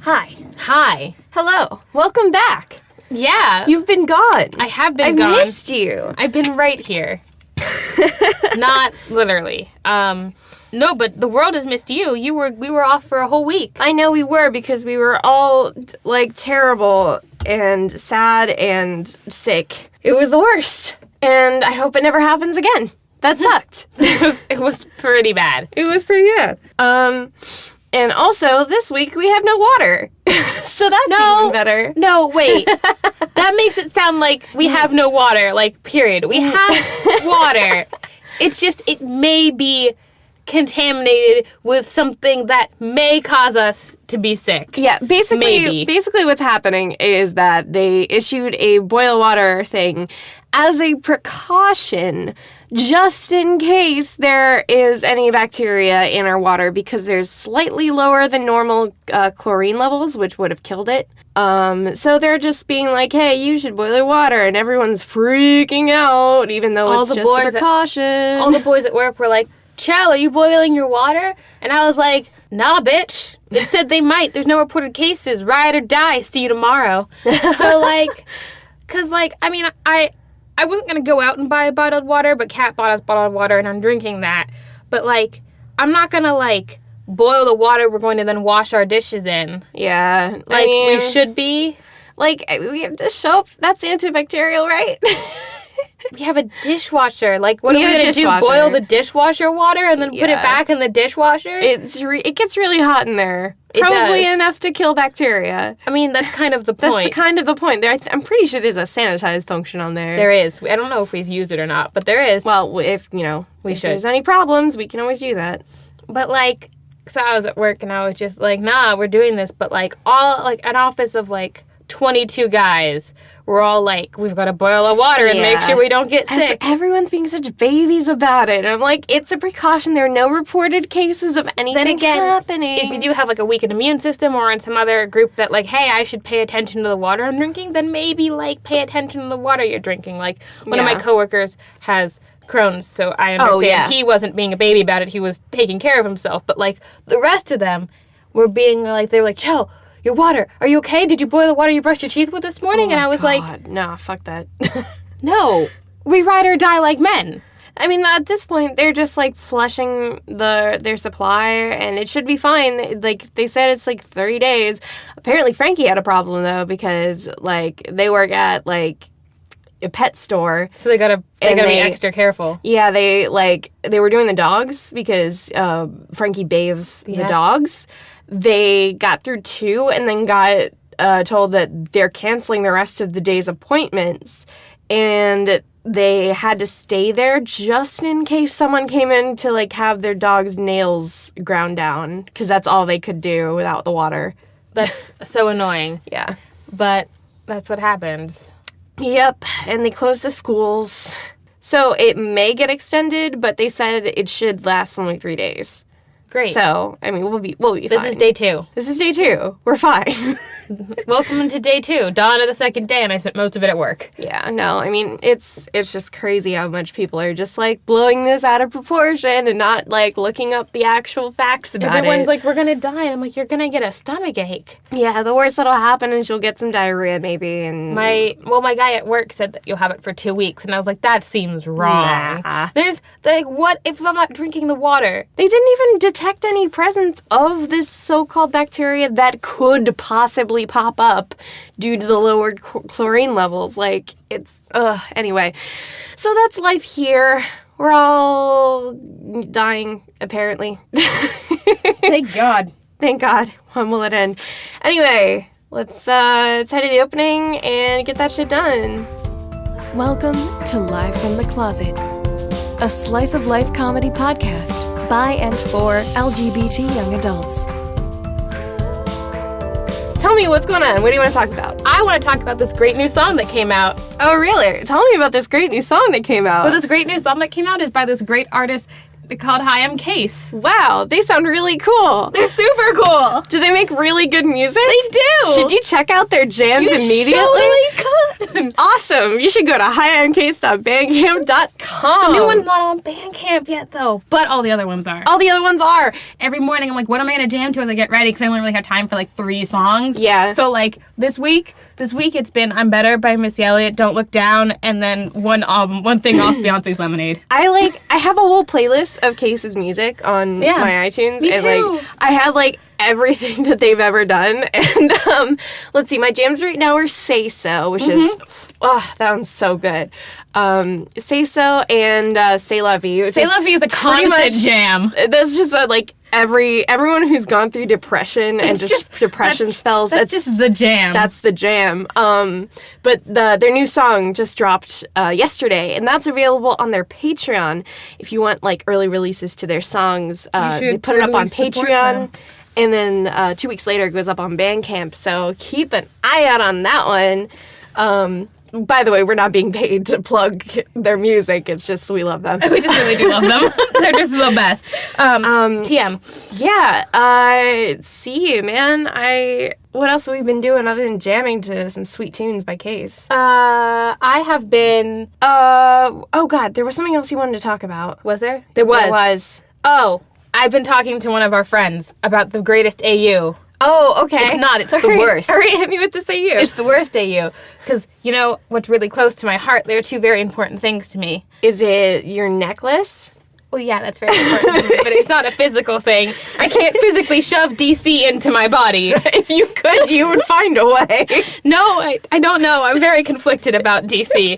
Hi. Hi. Hello. Welcome back. Yeah. You've been gone. I have been gone. I've missed you. I've been right here. Not literally. No, but the world has missed you. We were off for a whole week. I know we were because we were all, terrible and sad and sick. It was the worst. And I hope it never happens again. That sucked. It was pretty bad. It was pretty bad. And also, this week we have no water. So that's even better. No, wait. That makes it sound like we have no water, period. We have water. It's just, it may be contaminated with something that may cause us to be sick. Yeah, basically what's happening is that they issued a boil water thing as a precaution just in case there is any bacteria in our water because there's slightly lower than normal chlorine levels, which would have killed it. So they're just being like, hey, you should boil your water, and everyone's freaking out, even though it's just a precaution. All the boys at work were like, Chell, are you boiling your water? And I was like, nah, bitch. It said they might. There's no reported cases. Riot or die. See you tomorrow. So, I wasn't going to go out and buy bottled water, but Kat bought us bottled water, and I'm drinking that. But, I'm not going to, boil the water we're going to then wash our dishes in. Yeah. We should be. We have to show up. That's antibacterial, right? We have a dishwasher. What are we going to do? Boil the dishwasher water and then put it back in the dishwasher? It gets really hot in there. Probably enough to kill bacteria. I mean, that's kind of the point. That's kind of the point. I'm pretty sure there's a sanitize function on there. There is. I don't know if we've used it or not, but there is. Well, if there's any problems, we can always do that. But, so I was at work and I was just like, nah, we're doing this. But, an office of, 22 guys. We're all we've got to boil our water and make sure we don't get sick. Everyone's being such babies about it. I'm like, it's a precaution. There are no reported cases of anything happening. If you do have a weakened immune system or in some other group that hey, I should pay attention to the water I'm drinking, then maybe pay attention to the water you're drinking. One of my coworkers has Crohn's, so I understand he wasn't being a baby about it. He was taking care of himself. But the rest of them were being they were like, Joe, your water. Are you okay? Did you boil the water you brushed your teeth with this morning? And I was like, nah, fuck that. No, we ride or die like men. I mean, at this point, they're just flushing their supply, and it should be fine. They said it's 30 days. Apparently, Frankie had a problem though because they work at a pet store, so they gotta be extra careful. Yeah, they were doing the dogs because Frankie bathes the dogs. They got through 2 and then got told that they're canceling the rest of the day's appointments. And they had to stay there just in case someone came in to, have their dog's nails ground down. Because that's all they could do without the water. That's so annoying. Yeah. But that's what happens. Yep. And they closed the schools. So it may get extended, but they said it should last only 3 days. Great. So, I mean, we'll be fine. This is day 2. This is day 2. We're fine. Welcome to day 2. Dawn of the second day, and I spent most of it at work. Yeah, no, I mean, it's just crazy how much people are just, blowing this out of proportion and not, looking up the actual facts about Everyone's we're gonna die, and I'm like, you're gonna get a stomach ache. Yeah, the worst that'll happen is you'll get some diarrhea, maybe, and... My guy at work said that you'll have it for 2 weeks, and I was like, that seems wrong. Nah. There's, what if I'm not drinking the water? They didn't even detect any presence of this so-called bacteria that could possibly pop up due to the lowered chlorine levels. Anyway. So that's life here. We're all dying, apparently. Thank God. Thank God. When will it end? Anyway, let's head to the opening and get that shit done. Welcome to Live from the Closet, a slice of life comedy podcast by and for LGBT young adults. Tell me what's going on. What do you want to talk about? I want to talk about this great new song that came out. Oh, really? Tell me about this great new song that came out. Well, this great new song that came out is by this great artist called Hi, I'm Case. Wow, they sound really cool. They're super cool. Do they make really good music? They do. Should you check out their jams immediately? Totally could. Awesome. You should go to highoncase.bandcamp.com. The new one's not on Bandcamp yet, though, but all the other ones are. All the other ones are. Every morning, I'm like, what am I going to jam to as I get ready? Because I don't really have time for, like, 3 songs. Yeah. So, like, this week it's been I'm Better by Missy Elliott, Don't Look Down, and then one thing off Beyonce's Lemonade. I have a whole playlist of Case's music on my iTunes. Me and too. Like, I have, like, everything that they've ever done. And let's see, my jams right now are Say So, which is that one's so good. Say So and C'est La Vie. C'est La Vie is a constant jam. That's just like everyone who's gone through depression and just depression spells. That's just the jam. That's the jam. But their new song just dropped yesterday, and that's available on their Patreon. If you want like early releases to their songs, they put it up on Patreon. And then 2 weeks later, it goes up on Bandcamp. So keep an eye out on that one. By the way, we're not being paid to plug their music. It's just we love them. We just really do love them. They're just the best. TM. Yeah. See, man. What else have we been doing other than jamming to some sweet tunes by Case? I have been... oh, God. There was something else you wanted to talk about. Was there? There was. There was. Oh, I've been talking to one of our friends about the greatest AU. Oh, okay. It's not. It's the worst. All right, hit me with this AU. It's the worst AU. Because, you know, what's really close to my heart, there are 2 very important things to me. Is it your necklace? Well, yeah, that's very important. But it's not a physical thing. I can't physically shove DC into my body. If you could, you would find a way. No, I don't know. I'm very conflicted about DC.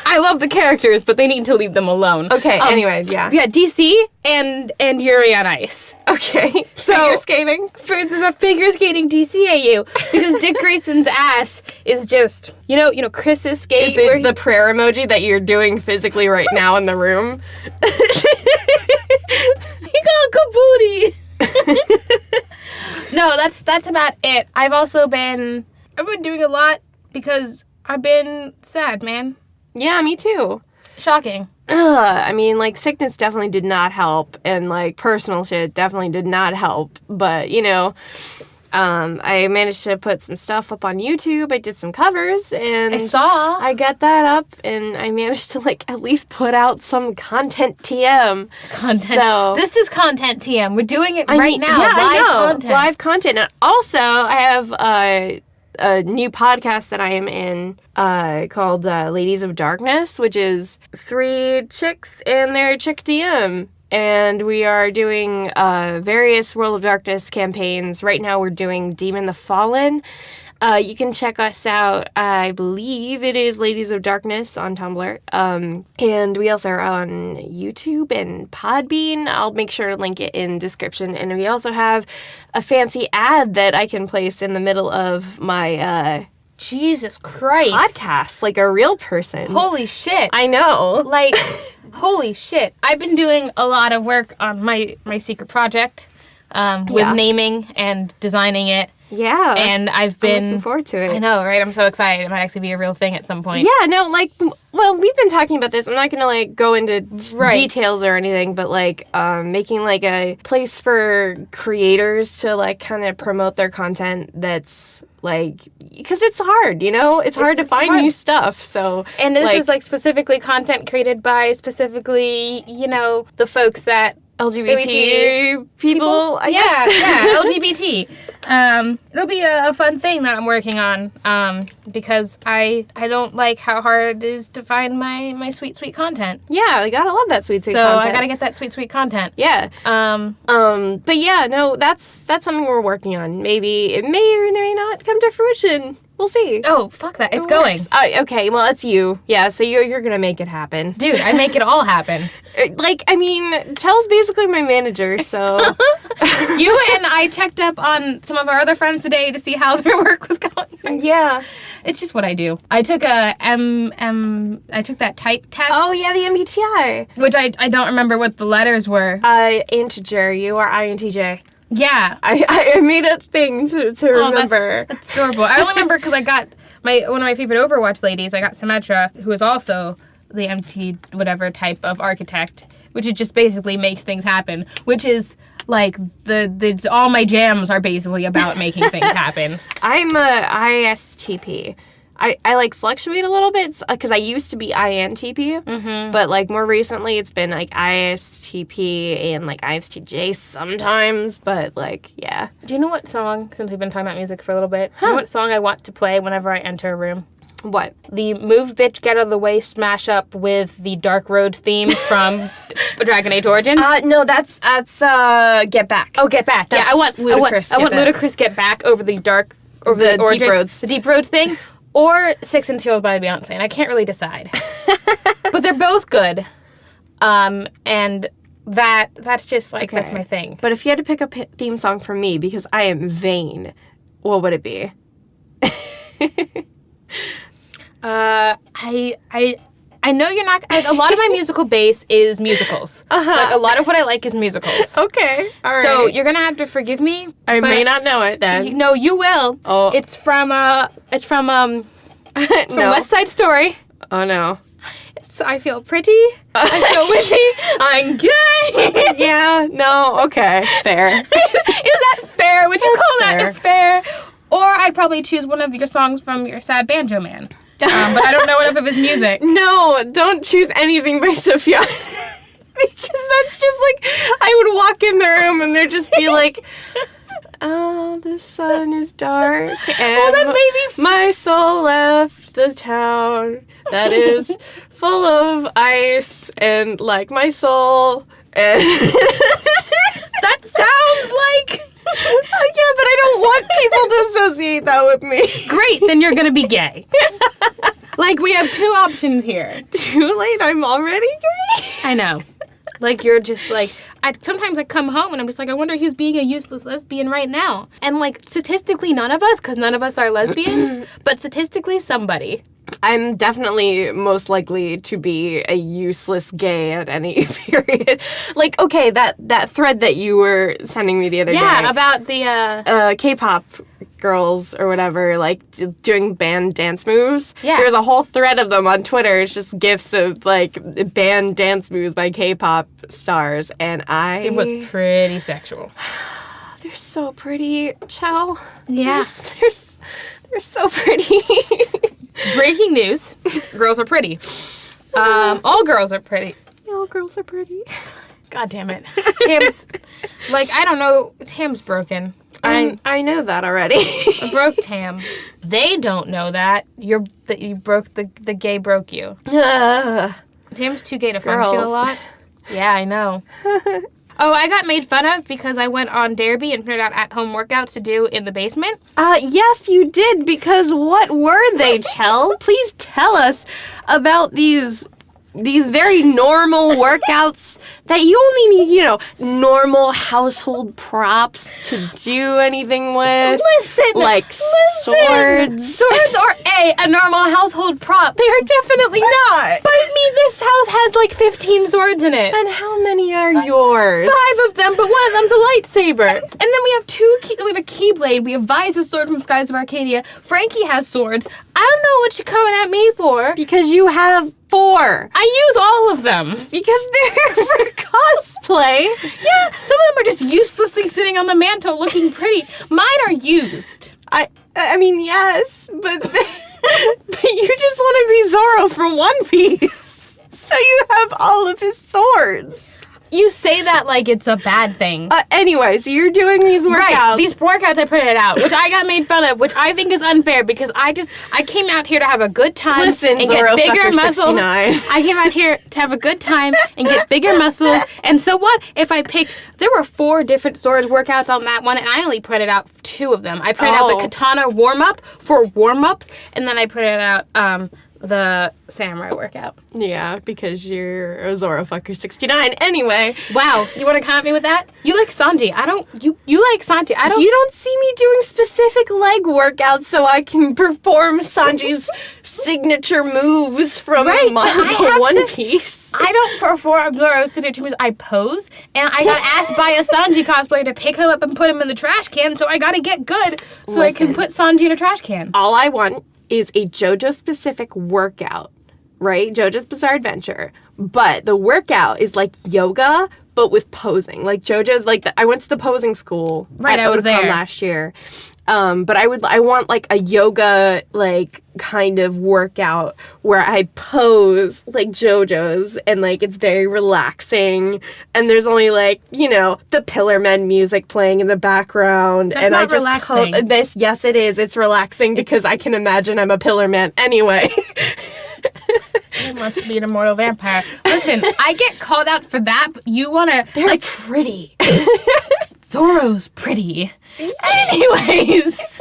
I love the characters, but they need to leave them alone. Okay, anyways, yeah. Yeah, DC and Yuri on Ice. Okay. So, figure skating? There's a figure skating DCAU because Dick Grayson's ass is just, you know, Chris's skate. Is it the prayer emoji that you're doing physically right now in the room? He got kabooty. No, that's about it. I've been doing a lot because I've been sad, man. Yeah, me too. Shocking. I mean, like, sickness definitely did not help, and, like, personal shit definitely did not help, but, you know, I managed to put some stuff up on YouTube. I did some covers, and I saw. I got that up, and I managed to, like, at least put out some content TM. So, this is content TM. We're doing it now. Yeah, live content. Live content. And also, I have a new podcast that I am in called Ladies of Darkness, which is 3 chicks and their chick DM. And we are doing various World of Darkness campaigns. Right now we're doing Demon the Fallen. You can check us out. I believe it is Ladies of Darkness on Tumblr. And we also are on YouTube and Podbean. I'll make sure to link it in description. And we also have a fancy ad that I can place in the middle of my Jesus Christ. podcast, like a real person. Holy shit. I know. Like, holy shit. I've been doing a lot of work on my secret project with naming and designing it. Yeah. And I'm looking forward to it. I know, right? I'm so excited. It might actually be a real thing at some point. Yeah, no, like, well, we've been talking about this. I'm not going to, like, go into details or anything, but, like, making, like, a place for creators to, like, kind of promote their content that's, like, because it's hard, you know? It's hard to find new stuff, so. And this is, like, specifically content created by specifically, you know, the folks that LGBT people? I guess. Yeah, LGBT. It'll be a fun thing that I'm working on because I don't like how hard it is to find my sweet content. Yeah, I gotta love that sweet content. So I gotta get that sweet content. Yeah. But yeah, no, that's something we're working on. Maybe it may or may not come to fruition. We'll see. Oh, fuck that. It's going. Okay, well, it's you. Yeah, so you're gonna make it happen. Dude, I make it all happen. Like, I mean, Tell's basically my manager, so. You and I checked up on some of our other friends today to see how their work was going. Yeah. It's just what I do. I took I took that type test. Oh, yeah, the MBTI. Which I don't remember what the letters were. Integer. You are INTJ. Yeah. I made a thing to remember. That's adorable. I only remember because I got one of my favorite Overwatch ladies. I got Symmetra, who is also the MT whatever type of architect, which it just basically makes things happen, which is like the all my jams are basically about making things happen. I'm a ISTP. I like fluctuate a little bit because I used to be INTP, but like more recently it's been like ISTP and like ISTJ sometimes, but like, yeah. Do you know what song, since we've been talking about music for a little bit, do you know what song I want to play whenever I enter a room? What? The Move Bitch Get Out of the Way smash up with the Dark Road theme from Dragon Age Origins. No, that's Get Back. Oh, Get Back. That's I want Ludacris Get Back over the Deep Roads. The Deep Roads thing. Or 6 inch Heels by Beyonce, and I can't really decide. But they're both good. And that's just like, that's my thing. But if you had to pick a theme song for me, because I am vain, what would it be? I know you're not. A lot of my musical base is musicals. Like a lot of what I like is musicals. Okay, all right. So you're gonna have to forgive me. I may not know it then. No, you will. Oh, it's from West Side Story. Oh no. So I feel pretty. I feel witty. I'm gay. Yeah. No. Okay. Fair. Is that fair? Would you call that fair? Or I'd probably choose one of your songs from your Sad Banjo Man. But I don't know enough of his music. No, don't choose anything by Sophia. Because that's just like, I would walk in the room and there'd just be like, oh, the sun is dark and my soul left the town that is full of ice and like my soul. And that sounds like... yeah, but I don't want people to associate that with me. Great, then you're gonna be gay. Like, we have two options here. Too late, I'm already gay? I know. Like, you're just like... Sometimes I come home and I'm just like, I wonder who's being a useless lesbian right now. And, like, statistically, none of us, because none of us are lesbians, but statistically, somebody. I'm definitely most likely to be a useless gay at any period. Like, okay, that thread that you were sending me the other day. Yeah, about the... K-pop girls or whatever, like, doing band dance moves. Yeah. There's a whole thread of them on Twitter. It's just gifs of, like, band dance moves by K-pop stars, and It was pretty sexual. They're so pretty, Chell. Yeah. They're so pretty. Breaking news. Girls are pretty. All girls are pretty. All girls are pretty. God damn it. Tam's, like, I don't know. Tam's broken. I know that already. I broke Tam. They don't know that. You broke the gay broke you. Tam's too gay to function a lot. Yeah, I know. Oh, I got made fun of because I went on Derby and printed out at-home workouts to do in the basement. Yes, you did, because what were they, Chell? Please tell us about these very normal workouts that you only need, normal household props to do anything with. Listen! Swords. Swords are a normal household prop. They are definitely not. But I mean, this house has like 15 swords in it. And how many are yours? 5 of them, but one of them's a lightsaber. And then we have we have a keyblade. We have Visa's sword from Skies of Arcadia. Frankie has swords. I don't know what you're coming at me for. Because you have 4. I use all of them. Because they're for cosplay. Yeah, some of them are just uselessly sitting on the mantle looking pretty. Mine are used. I mean, yes, but you just want to be Zorro for One Piece. So you have all of his swords. You say that like it's a bad thing. Anyway, so you're doing these workouts. Right, these workouts I printed out, which I got made fun of, which I think is unfair because I came out here to have a good time and get bigger muscles. 69. I came out here to have a good time and get bigger muscles. And so what if I picked, there were 4 different swords workouts on that one, and I only printed out 2 of them. I printed out the katana warm-up for warm-ups, and then I printed out the samurai workout. Yeah, because you're a Zoro fucker 69. Anyway. Wow, you want to come at me with that? You like Sanji. You like Sanji. You don't see me doing specific leg workouts so I can perform Sanji's signature moves from One Piece. I don't perform Zoro's signature moves. I pose, and I got asked by a Sanji cosplayer to pick him up and put him in the trash can, so I gotta get good so I can put Sanji in a trash can. All I want is a JoJo-specific workout, right? JoJo's Bizarre Adventure. But the workout is like yoga, but with posing. Like JoJo's, like, I went to the posing school. Right, I was there last year. But I want like a yoga like kind of workout where I pose like JoJo's and like it's very relaxing and there's only like, you know, the Pillar Men music playing in the background. That's and not I just relaxing. Yes it is. It's relaxing because I can imagine I'm a Pillar Man anyway. He wants to be an immortal vampire. Listen, I get called out for that, but you want to... They're like, pretty. Zorro's pretty. Anyways,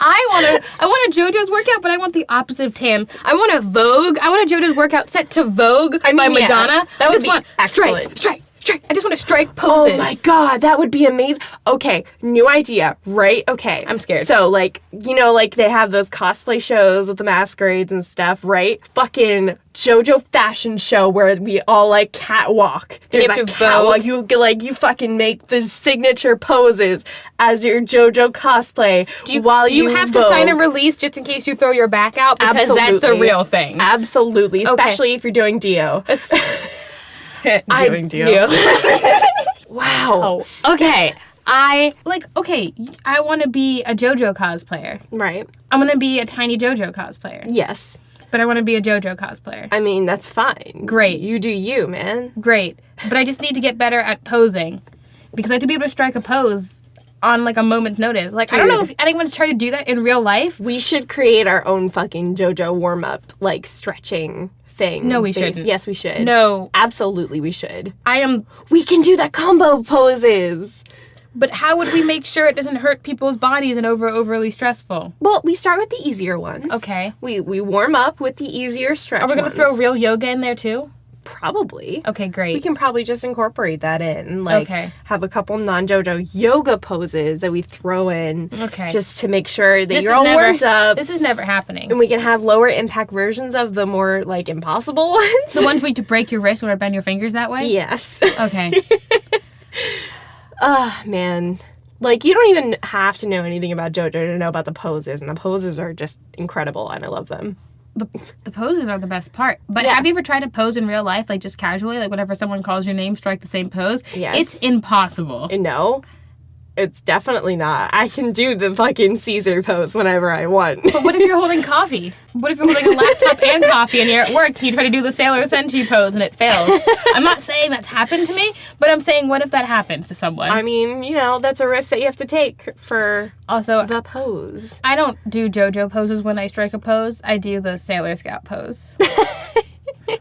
I want a JoJo's workout, but I want the opposite of Tam. I want a Vogue. I want a JoJo's workout set to Vogue by Madonna. That would be excellent. Strike. I just want to strike poses. Oh my god, that would be amazing. Okay, new idea, right? Okay. I'm scared. So, like, you know, like they have those cosplay shows with the masquerades and stuff, right? Fucking JoJo fashion show where we all, like, catwalk. There's have a to catwalk. Vogue. You fucking make the signature poses as your JoJo cosplay Do you have Vogue. to sign a release just in case you throw your back out? Because that's a real thing. Absolutely. Okay. Especially if you're doing Dio. Dio. Wow. Oh, okay. I want to be a JoJo cosplayer. Right. I'm going to be a tiny JoJo cosplayer. Yes. But I want to be a JoJo cosplayer. I mean, that's fine. Great. You do you, man. Great. But I just need to get better at posing. Because I have to be able to strike a pose on, like, a moment's notice. Like, I don't know if anyone's tried to do that in real life. We should create our own fucking JoJo warm-up, like, stretching thing. No, we shouldn't. Yes, we should. No. Absolutely, we should. We can do that combo poses. But how would we make sure it doesn't hurt people's bodies and overly stressful? Well, we start with the easier ones. Okay. We warm up with the easier stretch Are we going to throw real yoga in there, too? Probably. Okay, great. We can probably just incorporate that in. Like, have a couple non-JoJo yoga poses that we throw in. Okay. Just to make sure that you're all warmed up. This is never happening. And we can have lower impact versions of the more, like, impossible ones. The ones where you to break your wrist or bend your fingers that way? Yes. Okay. Man. Like, you don't even have to know anything about JoJo to know about the poses, and the poses are just incredible, and I love them. The poses are the best part. But Yeah. have you ever tried to pose in real life, like just casually, like whenever someone calls your name, strike the same pose? Yes. It's impossible. No, it's definitely not. I can do the fucking Caesar pose whenever I want. But what if you're holding coffee? What if you're holding a laptop and coffee and you're at work and you try to do the Sailor Senshi pose and it fails? I'm not saying that's happened to me, but I'm saying what if that happens to someone? I mean, you know, that's a risk that you have to take for also the pose. I don't do JoJo poses when I strike a pose. I do the Sailor Scout pose.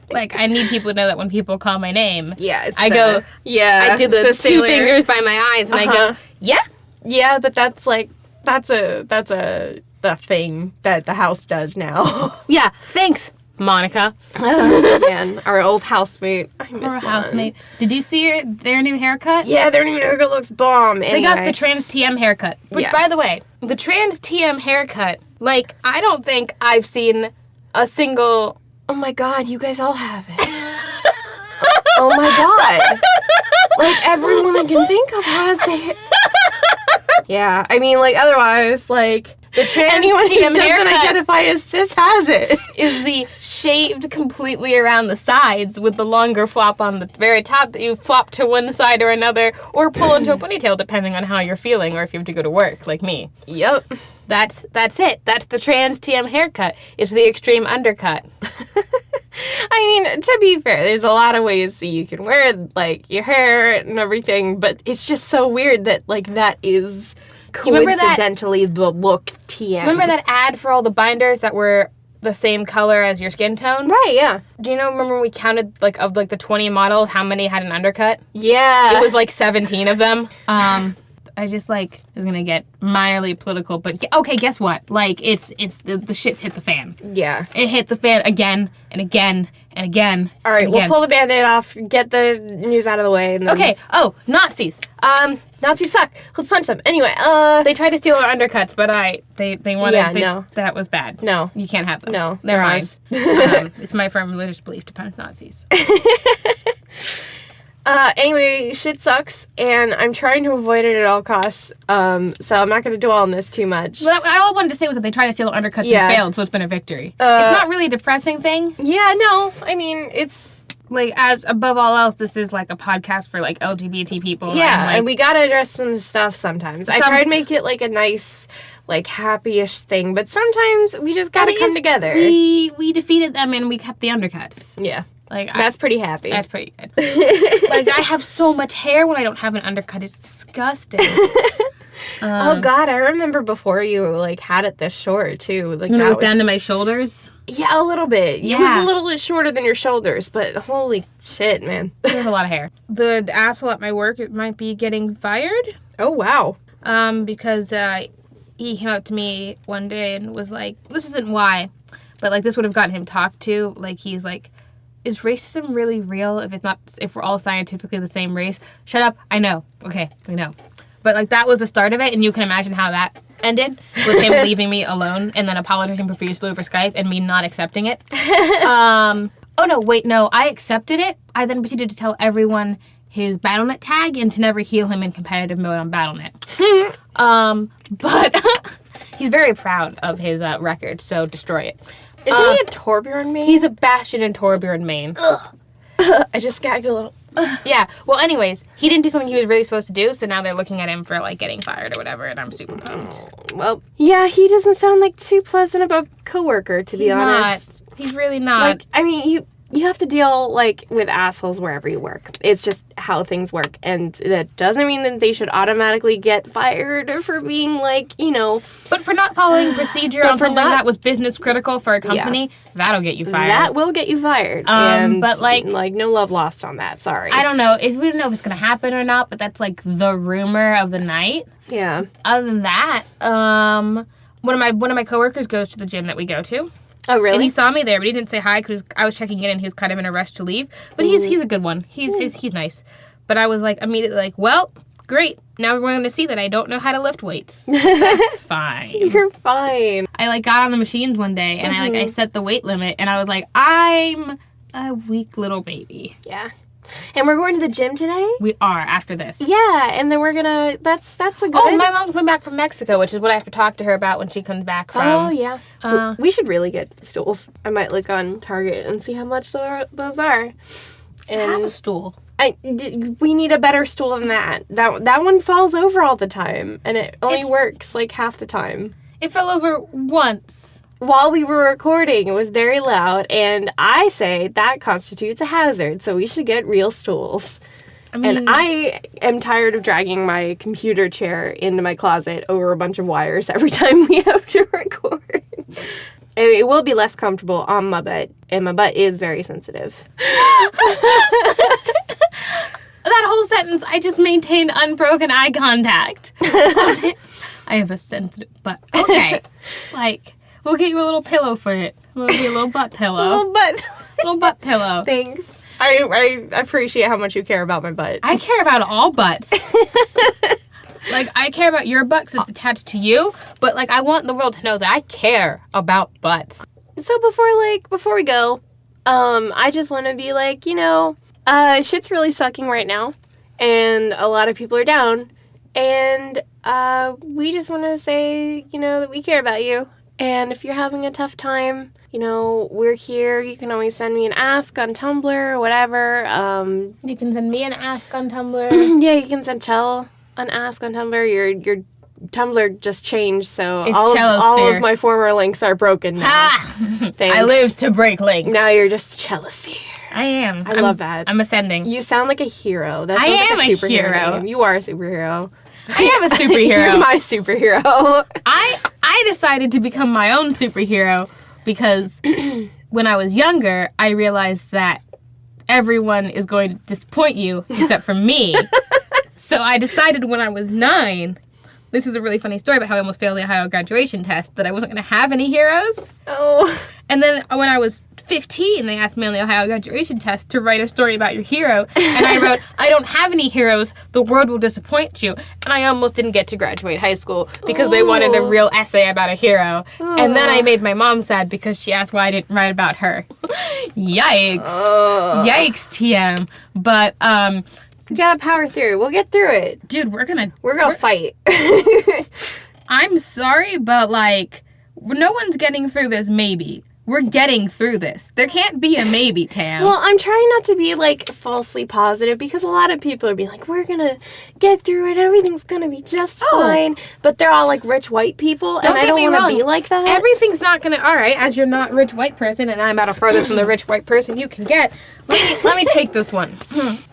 Like, I need people to know that when people call my name, I do the two sailor fingers by my eyes and I go, yeah. Yeah, but that's like, that's the thing that the house does now. Yeah, thanks, Monica. Oh, man, our old housemate. I miss Our housemate. Did you see their new haircut? Yeah, their new haircut looks bomb. They got the trans TM haircut. Which, by the way, the trans TM haircut, like, I don't think I've seen a single... Oh my god, you guys all have it. Oh my god. Like, everyone I can think of has the hair. Yeah, I mean, like, otherwise, like, the trans anyone TM who doesn't haircut identify as cis has it. Is the shaved completely around the sides with the longer flop on the very top that you flop to one side or another or pull into a ponytail depending on how you're feeling or if you have to go to work, like me. Yep. That's it. That's the trans TM haircut. It's the extreme undercut. I mean, to be fair, there's a lot of ways that you can wear, like, your hair and everything, but it's just so weird that, like, that is coincidentally the look TM. Remember that ad for all the binders that were the same color as your skin tone? Right, yeah. Do you remember when we counted, like, of, like, the 20 models, how many had an undercut? Yeah. It was, like, 17 of them. I just, like, is gonna get minorly political, but okay, guess what? Like, it's the shit's hit the fan. Yeah. It hit the fan again and again and again. All right, we'll pull the Band-Aid off, get the news out of the way. And then... Okay. Oh, Nazis. Nazis suck. Let's punch them. Anyway, they tried to steal our undercuts, but they wanted. Yeah, no. That was bad. No. You can't have them. No, they're mine. ours. It's my firm religious belief to punch Nazis. Anyway, shit sucks, and I'm trying to avoid it at all costs, so I'm not going to dwell on this too much. Well, all I wanted to say was that they tried to steal undercuts and failed, so it's been a victory. It's not really a depressing thing. Yeah, no, I mean, it's like, as above all else, this is like a podcast for like LGBT people. Yeah, and we gotta address some stuff sometimes. I try to make it like a nice, like happy-ish thing, but sometimes we just gotta come together. We defeated them and we kept the undercuts. Yeah. Like that's pretty happy. That's pretty good. Like, I have so much hair when I don't have an undercut. It's disgusting. Oh God, I remember before you like had it this short too. Like when it was down to my shoulders. Yeah, a little bit. Yeah. It was a little bit shorter than your shoulders, but holy shit, man. There's a lot of hair. The asshole at my work might be getting fired. Oh wow. Because he came up to me one day and was like, "This isn't why, but like this would have gotten him talked to." Like he's like, "Is racism really real if we're all scientifically the same race?" Shut up. I know. Okay, I know. But like that was the start of it, and you can imagine how that ended with him leaving me alone and then apologizing profusely over Skype and me not accepting it. Oh no, wait, no, I accepted it. I then proceeded to tell everyone his Battle.net tag and to never heal him in competitive mode on Battle.net. But he's very proud of his record, so destroy it. Isn't he a Torbjorn main? He's a Bastion in Torbjorn main. I just gagged a little. Yeah. Well, anyways, he didn't do something he was really supposed to do, so now they're looking at him for, like, getting fired or whatever, and I'm super pumped. Well, yeah, he doesn't sound like too pleasant of a coworker, to be honest. He's really not. Like, I mean, you have to deal, like, with assholes wherever you work. It's just how things work. And that doesn't mean that they should automatically get fired for being, like, you know... But for not following procedure on something that was business critical for a company, that'll get you fired. That will get you fired. But, like, no love lost on that. Sorry. I don't know. We don't know if it's going to happen or not, but that's, like, the rumor of the night. Yeah. Other than that, one of my coworkers goes to the gym that we go to. Oh, really? And he saw me there, but he didn't say hi because I was checking in and he was kind of in a rush to leave. But he's a good one. He's nice. But I was like immediately like, well, great. Now we're going to see that I don't know how to lift weights. That's fine. You're fine. I like got on the machines one day and I set the weight limit and I was like, I'm a weak little baby. Yeah. And we're going to the gym today? We are, after this. Yeah, and then we're gonna... That's a good... Oh, my mom's coming back from Mexico, which is what I have to talk to her about when she comes back from... Oh, yeah. We should really get stools. I might look on Target and see how much those are. And have a stool. We need a better stool than that. That one falls over all the time, and it only works, like, half the time. It fell over once. While we were recording, it was very loud, and I say that constitutes a hazard, so we should get real stools. I mean, and I am tired of dragging my computer chair into my closet over a bunch of wires every time we have to record. It will be less comfortable on my butt, and my butt is very sensitive. That whole sentence, I just maintained unbroken eye contact. I have a sensitive butt. Okay. Like... We'll get you a little pillow for it. We'll get you a little butt pillow. Little butt pillow. Thanks. I appreciate how much you care about my butt. I care about all butts. Like, I care about your butt because it's attached to you, but, like, I want the world to know that I care about butts. So before we go, I just want to be like, you know, shit's really sucking right now, and a lot of people are down, and we just want to say, you know, that we care about you. And if you're having a tough time, you know, we're here. You can always send me an ask on Tumblr or whatever. You can send me an ask on Tumblr. Yeah, you can send Chell an ask on Tumblr. Your Tumblr just changed, so it's all of my former links are broken now. Ha! Thanks. I live to break links. Now you're just Chelosphere. I am. I love that. I'm ascending. You sound like a hero. That I sounds am like a superhero. hero. Name. You are a superhero. I am a superhero. You're my superhero. I decided to become my own superhero because when I was younger, I realized that everyone is going to disappoint you except for me. So I decided when I was 9, this is a really funny story about how I almost failed the Ohio graduation test, that I wasn't going to have any heroes. Oh. And then when I was 15, they asked me on the Ohio graduation test to write a story about your hero. And I wrote, I don't have any heroes. The world will disappoint you. And I almost didn't get to graduate high school because they wanted a real essay about a hero. And then I made my mom sad because she asked why I didn't write about her. Yikes. Yikes, TM. But, you gotta power through. We'll get through it. dude, we're gonna fight. I'm sorry, but, like, no one's getting through this, maybe. We're getting through this. There can't be a maybe, Tam. Well, I'm trying not to be, like, falsely positive because a lot of people are being like, we're gonna get through it, everything's gonna be just fine. But they're all, like, rich white people, and I don't want to be like that. Everything's not gonna... All right, as you're not a rich white person, and I'm about the furthest from the rich white person you can get, let me take this one.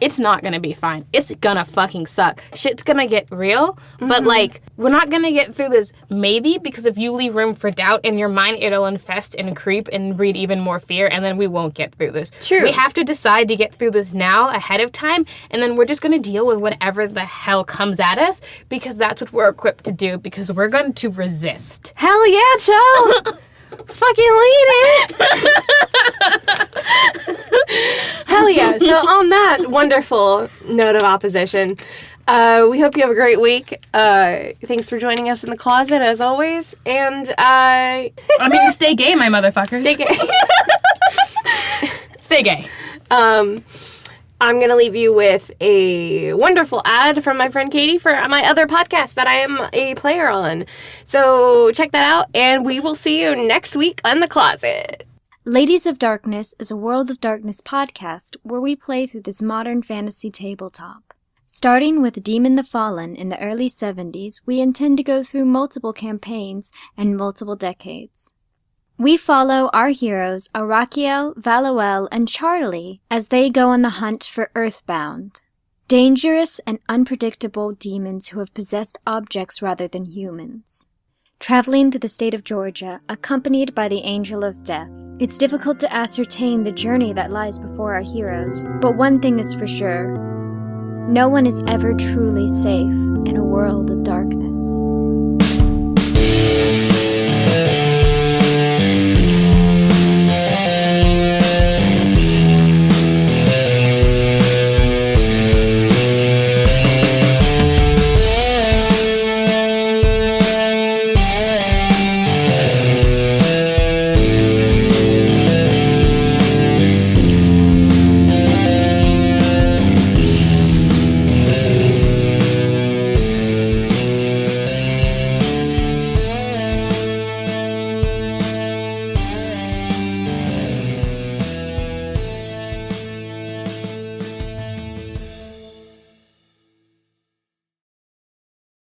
It's not gonna be fine. It's gonna fucking suck. Shit's gonna get real, but, like, we're not gonna get through this maybe, because if you leave room for doubt in your mind, it'll infest and creep and breed even more fear, and then we won't get through this. True. We have to decide to get through this now, ahead of time, and then we're just gonna deal with whatever the hell comes at us, because that's what we're equipped to do, because we're going to resist. Hell yeah, Joe! Fucking lead it! Hell yeah. So on that wonderful note of opposition, we hope you have a great week. Thanks for joining us in the closet, as always. And, I mean, stay gay, my motherfuckers. Stay gay. Stay gay. I'm going to leave you with a wonderful ad from my friend Katie for my other podcast that I am a player on. So check that out, and we will see you next week on The Closet. Ladies of Darkness is a World of Darkness podcast where we play through this modern fantasy tabletop. Starting with Demon the Fallen in the early 70s, we intend to go through multiple campaigns and multiple decades. We follow our heroes, Arakiel, Valoel, and Charlie, as they go on the hunt for Earthbound. Dangerous and unpredictable demons who have possessed objects rather than humans. Traveling through the state of Georgia, accompanied by the Angel of Death, it's difficult to ascertain the journey that lies before our heroes, but one thing is for sure. No one is ever truly safe in a world of darkness.